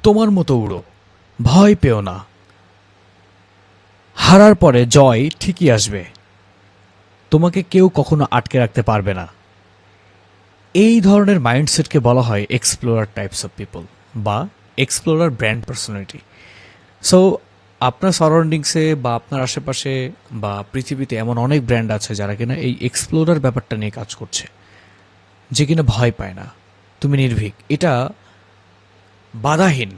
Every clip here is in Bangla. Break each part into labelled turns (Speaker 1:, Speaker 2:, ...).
Speaker 1: তোমার মতো উড়ো, ভয় পেও না, হারার পরে জয় ঠিকই আসবে, তোমাকে কেউ কখনো আটকে রাখতে পারবে না। এই ধরনের মাইন্ডসেটকে বলা হয় এক্সপ্লোরার টাইপস অফ পিপল বা এক্সপ্লোরার ব্র্যান্ড পার্সোনালিটি। সো আপনার সারাউন্ডিংসে বা আপনার আশেপাশে বা পৃথিবীতে এমন অনেক ব্র্যান্ড আছে যারা কিনা এই এক্সপ্লোরার ব্যাপারটা নিয়ে কাজ করছে, যে কিনা ভয় পায় না, তুমি নির্ভীক, এটা বাধাহীন,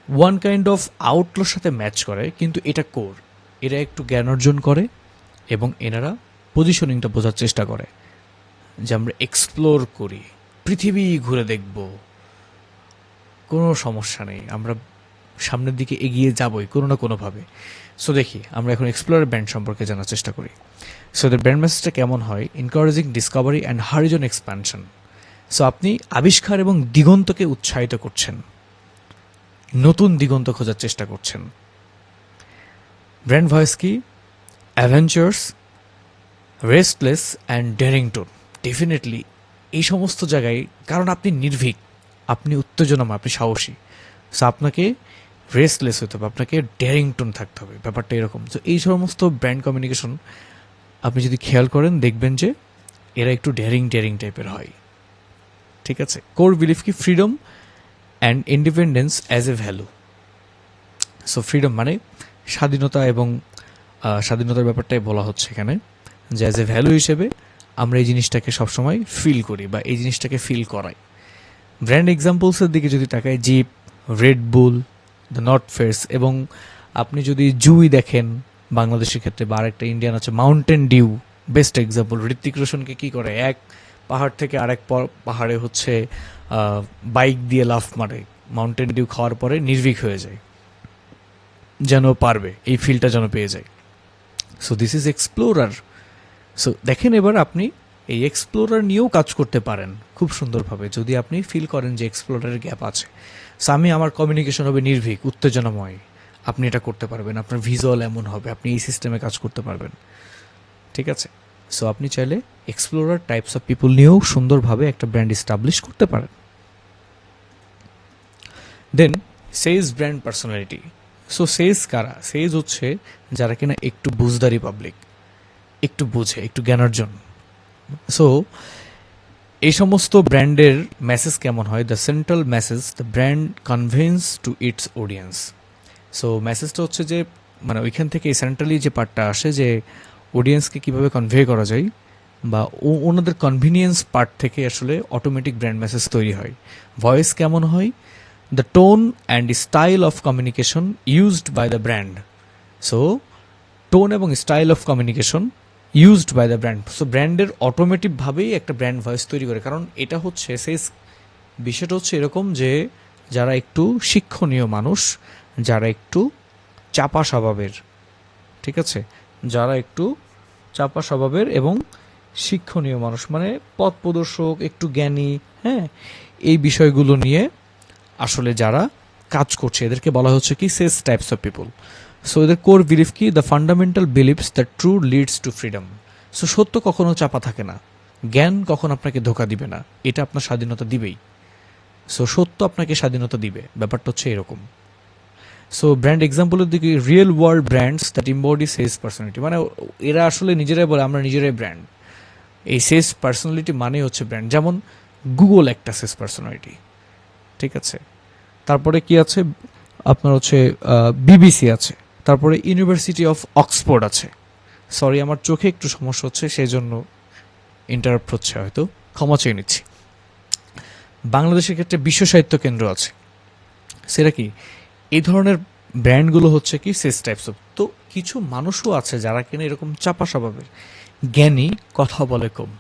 Speaker 1: ওয়ান কাইন্ড অফ আউটলোর সাথে ম্যাচ করে, কিন্তু এটা কোর। এরা একটু জ্ঞান অর্জন করে এবং এনারা পজিশনিংটা বোঝার চেষ্টা করে যে আমরা এক্সপ্লোর করি, পৃথিবী ঘুরে দেখব, কোনো সমস্যা নেই, আমরা সামনের দিকে এগিয়ে যাবই কোনো না কোনোভাবে। সো দেখি আমরা এখন এক্সপ্লোরার ব্র্যান্ড সম্পর্কে জানার চেষ্টা করি। সো এদের ব্র্যান্ড মেসেজটা কেমন হয়? Encouraging discovery and horizon expansion. So আপনি আবিষ্কার এবং দিগন্তকে উৎসাহিত করছেন, নতুন দিগন্ত খোঁজার চেষ্টা করছেন। ব্র্যান্ড ভয়েস কি? অ্যাভেঞ্চার্স, রেস্টলেস অ্যান্ড ডেরিংটন। ডেফিনেটলি এই সমস্ত জায়গায়, কারণ আপনি নির্ভীক, আপনি উত্তেজনাময়, আপনি সাহসী। সো আপনাকে রেস্টলেস হতে হবে, আপনাকে ডেরিংটন থাকতে হবে, ব্যাপারটা এরকম। তো এই সমস্ত ব্র্যান্ড কমিউনিকেশন আপনি যদি খেয়াল করেন দেখবেন যে এরা একটু ডেরিং ডেরিং টাইপের হয়। ঠিক আছে। কোর বিলিফ কি? Freedom and independence as a value. So freedom মানে স্বাধীনতা, এবং স্বাধীনতার ব্যাপারটাই বলা হচ্ছে এখানে, যে অ্যাজ এ ভ্যালু হিসেবে আমরা এই জিনিসটাকে সবসময় ফিল করি বা এই জিনিসটাকে ফিল করাই। ব্র্যান্ড এক্সাম্পলসের দিকে যদি তাকায়, Jeep, Red Bull, the North Face, এবং আপনি যদি জুই দেখেন বাংলাদেশের ক্ষেত্রে, বা আরেকটা ইন্ডিয়ান আছে Mountain Dew, best example. Hrithik রোশনকে কী করে, এক পাহাড় থেকে আরেক পাহাড়ে হচ্ছে বাইক দিয়ে লাফ মারে, মাউন্টেন ডিউ খাওয়ার পরে নির্ভীক হয়ে যায়, যেন পারবে, এই ফিলটা যেন পেয়ে যায়। So this is explorer. So দেখেন এবার আপনি এই এক্সপ্লোরার নিয়েও কাজ করতে পারেন খুব সুন্দরভাবে, যদি আপনি ফিল করেন যে এক্সপ্লোরারের গ্যাপ আছে। সো আমার কমিউনিকেশন হবে নির্ভীক, উত্তেজনাময়, আপনি এটা করতে পারবেন, আপনার ভিজুয়াল এমন হবে, আপনি এই সিস্টেমে কাজ করতে পারবেন। ঠিক আছে। সো আপনি চাইলে এক্সপ্লোরার টাইপস অফ পিপল নিয়েও সুন্দরভাবে একটা ব্র্যান্ড এস্টাবলিশ করতে পারেন। Then sales brand personality. So sales কারা? সেলস হচ্ছে যারা কিনা একটু বুঝদারি পাবলিক, একটু বুঝে, একটু জ্ঞানার্জন। সো এই সমস্ত ব্র্যান্ডের মেসেজ কেমন হয়? The central message the brand conveys to its audience. So মেসেজটা হচ্ছে যে, মানে ওইখান থেকে সেন্ট্রালি যে পার্টটা আসে, যে অডিয়েন্সকে কীভাবে কনভে করা যায়, বা ওনাদের কনভিনিয়েন্স পার্ট থেকে আসলে অটোমেটিক ব্র্যান্ড মেসেজ তৈরি হয়। ভয়েস কেমন হয়? The tone and style of communication used by the brand. So tone এবং style of communication used by the brand. So ব্র্যান্ডের অটোমেটিকভাবেই একটা ব্র্যান্ড ভয়েস তৈরি করে, কারণ এটা হচ্ছে সেই বিষয়টা হচ্ছে এরকম যে যারা একটু শিক্ষণীয় মানুষ, যারা একটু চাপা স্বভাবের, ঠিক আছে, যারা একটু চাপা স্বভাবের এবং শিক্ষণীয় মানুষ, মানে পথ প্রদর্শক, একটু জ্ঞানী, হ্যাঁ, এই বিষয়গুলো নিয়ে আসলে যারা কাজ করছে এদেরকে বলা হচ্ছে কি sales types of people. So এদের কোর বিলিফ কি? The fundamental believes that true leads to freedom. So সত্য কখনো চাপা থাকে না, জ্ঞান কখন আপনাকে ধোকা দিবে না, এটা আপনার স্বাধীনতা দিবেই। সো সত্য আপনাকে স্বাধীনতা দিবে, ব্যাপারটা হচ্ছে এরকম। সো ব্র্যান্ড এক্সাম্পলের দিকে, real world brands that embody sales personality, মানে এরা আসলে নিজেরাই বলে আমরা নিজেরাই ব্র্যান্ড। এই সেলস পার্সোনালিটি মানে হচ্ছে ব্র্যান্ড। যেমন গুগল একটা সেলস পার্সোনালিটি, ঠিক আছে। তারপরে কি আছে আপনার হচ্ছে বিবিসি আছে, তারপরে ইউনিভার্সিটি অফ অক্সফোর্ড আছে। সরি, আমার চোখে একটু সমস্যা হচ্ছে, সেই জন্য ইন্টারাপ্ট হচ্ছে, হয়তো ক্ষমা চেয়ে নিচ্ছি। বাংলাদেশের ক্ষেত্রে বিশ্ব সাহিত্য কেন্দ্র আছে। সেটা কি? এই ধরনের ব্র্যান্ডগুলো হচ্ছে কি সেলস টাইপস অফ। তো কিছু মানুষও আছে যারা কিনা এরকম চাপা স্বভাবের, জ্ঞানী, কথা বলে কম।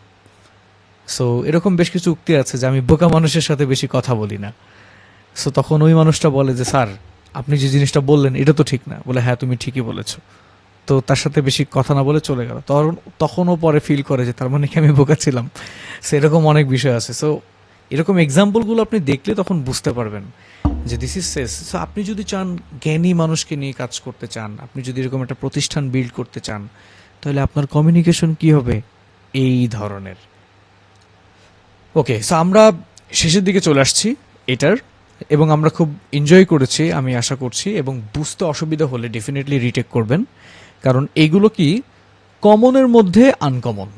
Speaker 1: সো এরকম বেশ কিছু উক্তি আছে যে আমি বোকা মানুষের সাথে বেশি কথা বলি না। সো তখন ওই মানুষটা বলে যে স্যার আপনি যে জিনিসটা বললেন এটা তো ঠিক না, বলে হ্যাঁ তুমি ঠিকই বলেছো, তো তার সাথে বেশি কথা না বলে চলে গেল। তখনও পরে ফিল করে যে তার মানে কি আমি বোকা ছিলাম। সেরকম অনেক বিষয় আছে। সো এরকম এক্সাম্পলগুলো আপনি দেখলে তখন বুঝতে পারবেন যে দিস ইজ সেলস। সো আপনি যদি চান জ্ঞানী মানুষকে নিয়ে কাজ করতে চান, আপনি যদি এরকম একটা প্রতিষ্ঠান বিল্ড করতে চান, তাহলে আপনার কমিউনিকেশন কি হবে? এই ধরনের। ওকে, সো আমরা শেষের দিকে চলে আসছি এটার, এবং আমরা খুব এনজয় করেছি আমি আশা করছি, এবং বুঝতে অসুবিধা হলে ডেফিনেটলি রিটেক করবেন, কারণ এইগুলো কি কমনের মধ্যে আনকমন।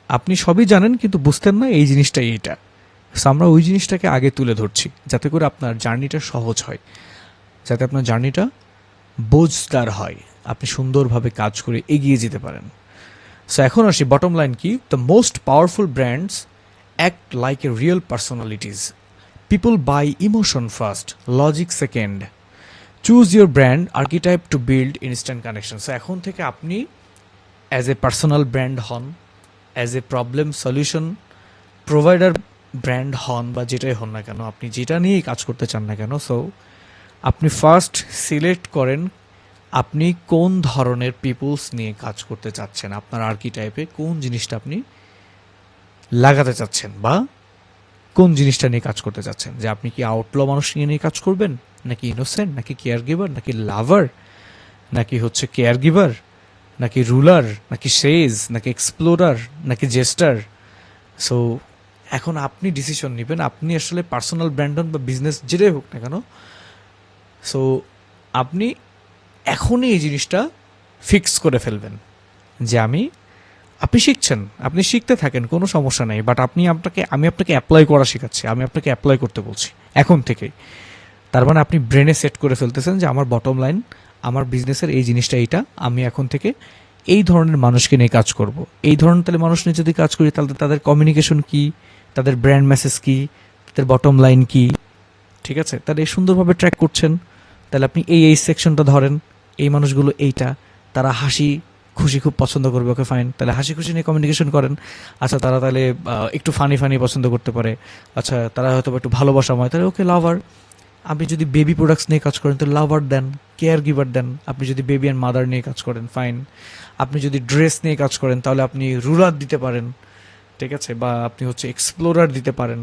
Speaker 1: আপনি সবই জানেন কিন্তু বুঝতেন না এই জিনিসটাই এটা। So, আমরা ওই জিনিসটাকে আগে তুলে ধরছি যাতে করে আপনার জার্নিটা সহজ হয়, যাতে আপনার জার্নিটা বোঝদার হয়, আপনি সুন্দরভাবে কাজ করে এগিয়ে যেতে পারেন। সো এখন আসি বটম লাইন কি, the most powerful brands act like a real personalities, people buy emotion first, logic second, choose your brand archetype to build instant connection. So এখন থেকে আপনি অ্যাজ এ পার্সোনাল ব্র্যান্ড হন, as a problem solution provider brand হন, বা যেটাই হন না কেন, আপনি যেটা নিয়েই কাজ করতে চান না কেন, সো আপনি ফার্স্ট সিলেক্ট করেন আপনি কোন ধরনের পিপলস নিয়ে কাজ করতে চাচ্ছেন, আপনার আর্কিটাইপে কোন জিনিসটা আপনি লাগাতে চাচ্ছেন, বা কোন জিনিসটা নিয়ে কাজ করতে চাচ্ছেন। যে আপনি কি আউটল মানুষ নিয়ে কাজ করবেন, নাকি ইনোসেন্ট, নাকি কেয়ার গিভার, নাকি লাভার, নাকি হচ্ছে কেয়ার গিভার, নাকি রুলার, নাকি সেজ, নাকি এক্সপ্লোরার, নাকি জেস্টার। সো এখন আপনি ডিসিশন নেবেন আপনি আসলে পার্সোনাল ব্র্যান্ড হন বা বিজনেস যেটাই হোক না কেন। সো আপনি এখনই এই জিনিসটা ফিক্স করে ফেলবেন যে আপনি শিখছেন, আপনি শিখতে থাকেন, কোনো সমস্যা নেই, বাট আমি আপনাকে অ্যাপ্লাই করা শেখাচ্ছি, আমি আপনাকে অ্যাপ্লাই করতে বলছি এখন থেকেই। তার মানে আপনি ব্রেনে সেট করে ফেলতেছেন যে আমার বটম লাইন, আমার বিজনেসের এই জিনিসটা এইটা, আমি এখন থেকে এই ধরনের মানুষকে নিয়ে কাজ করব। এই ধরনের তাহলে মানুষ নিয়ে যদি কাজ করি তাহলে তাদের কমিউনিকেশন কি, তাদের ব্র্যান্ড মেসেজ কি, তাদের বটম লাইন কি, ঠিক আছে, তাহলে এই সুন্দরভাবে ট্র্যাক করছেন। তাহলে আপনি এই সেকশনটা ধরেন, এই মানুষগুলো এইটা, তারা হাসি খুশি খুব পছন্দ করবে, ওকে ফাইন, তাহলে হাসি খুশি নিয়ে কমিউনিকেশন করেন। আচ্ছা তারা তাহলে একটু ফানি ফানি পছন্দ করতে পারে, আচ্ছা তারা হয়তো একটু ভালোবাসাময়, তাহলে ওকে লাভার। আপনি যদি বেবি প্রোডাক্টস নিয়ে কাজ করেন তো লাভার দেন, কেয়ার গিভার দেন। আপনি যদি বেবি অ্যান্ড মাদার নিয়ে কাজ করেন ফাইন। আপনি যদি ড্রেস নিয়ে কাজ করেন তাহলে আপনি রুলার দিতে পারেন, ঠিক আছে, বা আপনি হচ্ছে এক্সপ্লোরার দিতে পারেন।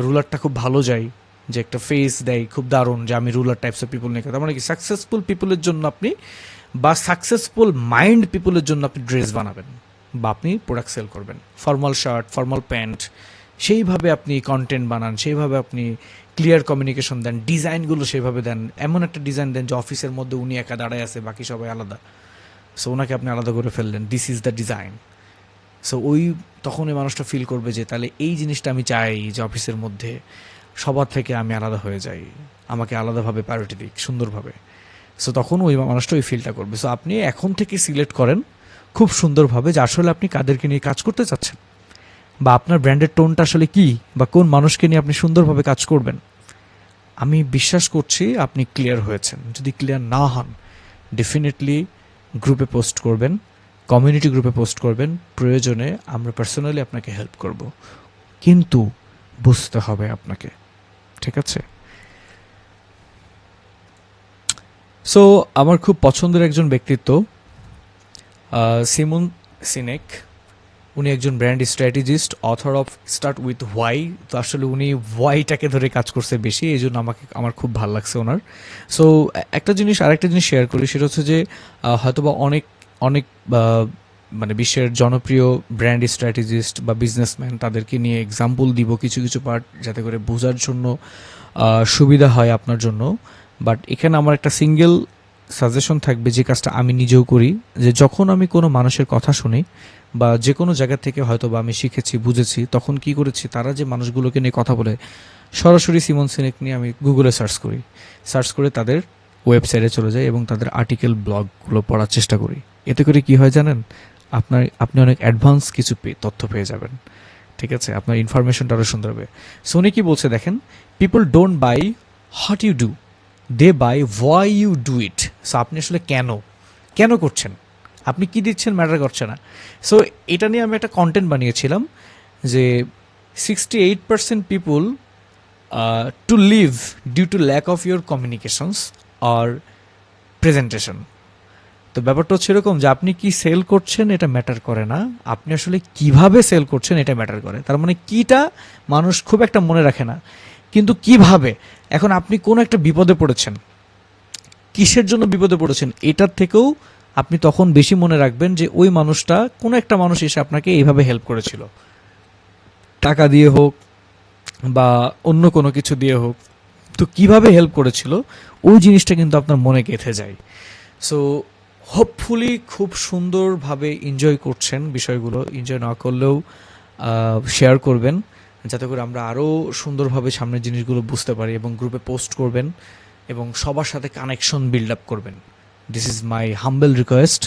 Speaker 1: রুলারটা খুব ভালো যায়, যে একটা ফেস দেয় খুব দারুণ, যে আমি রুলার টাইপস অফ পিপল নিয়ে তার মানে কি সাকসেসফুল পিপলের জন্য আপনি, বা সাকসেসফুল মাইন্ড পিপলের জন্য আপনি ড্রেস বানাবেন, বা আপনি প্রোডাক্ট সেল করবেন, ফর্মাল শার্ট, ফর্মাল প্যান্ট, সেইভাবে আপনি কন্টেন্ট বানান, সেইভাবে আপনি ক্লিয়ার কমিউনিকেশন দেন, ডিজাইনগুলো সেভাবে দেন, এমন একটা ডিজাইন দেন যে অফিসের মধ্যে উনি একা দাঁড়ায় আছে, বাকি সবাই আলাদা, সো ওনাকে আপনি আলাদা করে ফেললেন, this is the design. So তখন ওই মানুষটা ফিল করবে যে তাহলে এই জিনিসটা আমি চাই, যে অফিসের মধ্যে সবার থেকে আমি আলাদা হয়ে যাই, আমাকে আলাদাভাবে প্রায়োরিটি দিক সুন্দরভাবে। সো তখন ওই মানুষটা ওই ফিলটা করবে। সো আপনি এখন থেকে সিলেক্ট করেন খুব সুন্দরভাবে যে আসলে আপনি কাদেরকে নিয়ে কাজ করতে চাচ্ছেন, বা আপনার ব্র্যান্ডের টোনটা আসলে কি, বা কোন মানুষকে নিয়ে আপনি সুন্দরভাবে কাজ করবেন। আমি বিশ্বাস করছি আপনি ক্লিয়ার হয়েছেন। যদি ক্লিয়ার না হন ডেফিনেটলি গ্রুপে পোস্ট করবেন, কমিউনিটি গ্রুপে পোস্ট করবেন, প্রয়োজনে আমরা পার্সোনালি আপনাকে হেল্প করব, কিন্তু বুঝতে হবে আপনাকে, ঠিক আছে। সো আমার খুব পছন্দের একজন ব্যক্তিত্ব সিমন সিনেক। উনি একজন brand strategist, author of start with why. তো আসলে উনি হোয়াইটাকে ধরে কাজ করছে বেশি, এই জন্য আমার খুব ভালো লাগছে ওনার। সো আরেকটা জিনিস শেয়ার করি, সেটা হচ্ছে যে হয়তোবা অনেক অনেক মানে বিশ্বের জনপ্রিয় ব্র্যান্ড স্ট্র্যাটেজিস্ট বা বিজনেসম্যান, তাদেরকে নিয়ে এক্সাম্পল দিব কিছু কিছু পার্ট, যাতে করে বোঝার জন্য সুবিধা হয় আপনার জন্য। বাট এখানে আমার একটা সিঙ্গেল সাজেশন থাকবে, যে কাজটা আমি নিজেও করি, যে যখন আমি কোনো মানুষের কথা শুনি বা যে কোনো জায়গা থেকে হয়তো বা আমি শিখেছি বুঝেছি, তখন কি করেছি, তারা যে মানুষগুলোকে নিয়ে কথা বলে, সরাসরি সিমন সিনেক নিয়ে আমি গুগলে সার্চ করে তাদের ওয়েবসাইটে চলে যাই এবং তাদের আর্টিকেল ব্লগগুলো পড়ার চেষ্টা করি। এতে করে কি হয় জানেন, আপনি অনেক অ্যাডভান্স কিছু তথ্য পেয়ে যাবেন, ঠিক আছে, আপনার ইনফরমেশনটা আরও সুন্দর হবে। সোনি কি বলছে দেখেন, people don't buy what you do, they buy why you do it. So আপনি আসলে কেন করছেন, আপনি কি দিচ্ছেন ম্যাটার করছে না। সো এটা নিয়ে আমি একটা কন্টেন্ট বানিয়েছিলাম যে 68% people to leave due to lack of your communications আর প্রেজেন্টেশন। তো ব্যাপারটা হচ্ছে এরকম যে আপনি কি সেল করছেন এটা ম্যাটার করে না, আপনি আসলে কিভাবে সেল করছেন এটা ম্যাটার করে। তার মানে কিটা মানুষ খুব একটা মনে রাখে না, কিন্তু কিভাবে, এখন আপনি কোনো একটা বিপদে পড়েছেন, কিসের জন্য বিপদে পড়েছেন, এটার থেকেও আপনি তখন বেশি মনে রাখবেন যে ওই মানুষটা, কোনো একটা মানুষ এসে আপনাকে এইভাবে হেল্প করেছিল, টাকা দিয়ে হোক বা অন্য কোনো কিছু দিয়ে হোক। তো কিভাবে হেল্প করেছিল ওই জিনিসটা কিন্তু আপনার মনে গেঁথে যায়। সো হোপফুলি খুব সুন্দরভাবে এনজয় করছেন বিষয়গুলো, এনজয় না করলেও শেয়ার করবেন যাতে করে আমরা আরও সুন্দরভাবে সামনের জিনিসগুলো বুঝতে পারি, এবং গ্রুপে পোস্ট করবেন এবং সবার সাথে কানেকশন বিল্ড আপ করবেন। This is my humble request,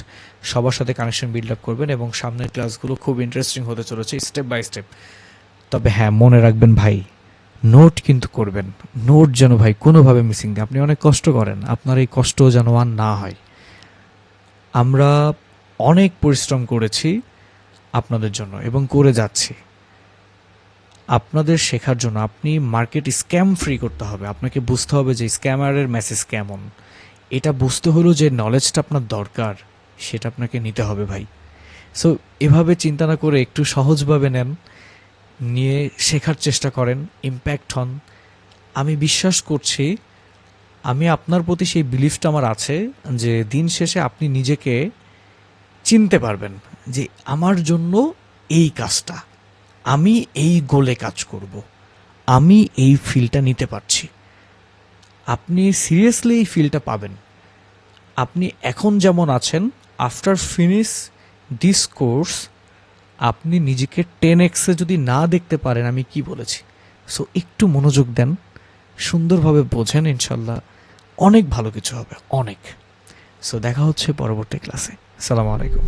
Speaker 1: সবার সাথে কানেকশন বিল্ড আপ করবেন এবং সামনের ক্লাসগুলো খুব ইন্টারেস্টিং হতে চলেছে স্টেপ বাই স্টেপ। তবে হ্যাঁ, মনে রাখবেন ভাই, নোট কিন্তু করবেন। নোট যেন ভাই কোনোভাবে মিসিং নেই। আপনি অনেক কষ্ট করেন, আপনার এই কষ্ট যেন আর না হয়। আমরা অনেক পরিশ্রম করেছি আপনাদের জন্য এবং করে যাচ্ছি আপনাদের শেখার জন্য। আপনি মার্কেট স্ক্যাম ফ্রি করতে হবে, আপনাকে বুঝতে হবে যে স্ক্যামারের মেসেজ কেমন। এটা বুঝতে হলেও যে নলেজটা আপনার দরকার সেটা আপনাকে নিতে হবে ভাই। সো এভাবে চিন্তা না করে একটু সহজভাবে নেন, নিয়ে শেখার চেষ্টা করেন, ইম্প্যাক্ট হন। আমি বিশ্বাস করছি, আমি আপনার প্রতি সেই বিলিফটা আমার আছে যে দিন শেষে আপনি নিজেকে চিনতে পারবেন যে আমার জন্য এই কাজটা, আমি এই গোলে কাজ করব, আমি এই ফিলটা নিতে পারছি। আপনি সিরিয়াসলি এই ফিলটা পাবেন। আপনি এখন যেমন আছেন, আফটার ফিনিশ দিস কোর্স আপনি নিজেকে 10x যদি না দেখতে পারেন আমি কি বলেছি। সো একটু মনোযোগ দেন, সুন্দরভাবে বোঝেন, ইনশাল্লাহ অনেক ভালো কিছু হবে, অনেক। সো দেখা হচ্ছে পরবর্তী ক্লাসে। আসসালামু আলাইকুম।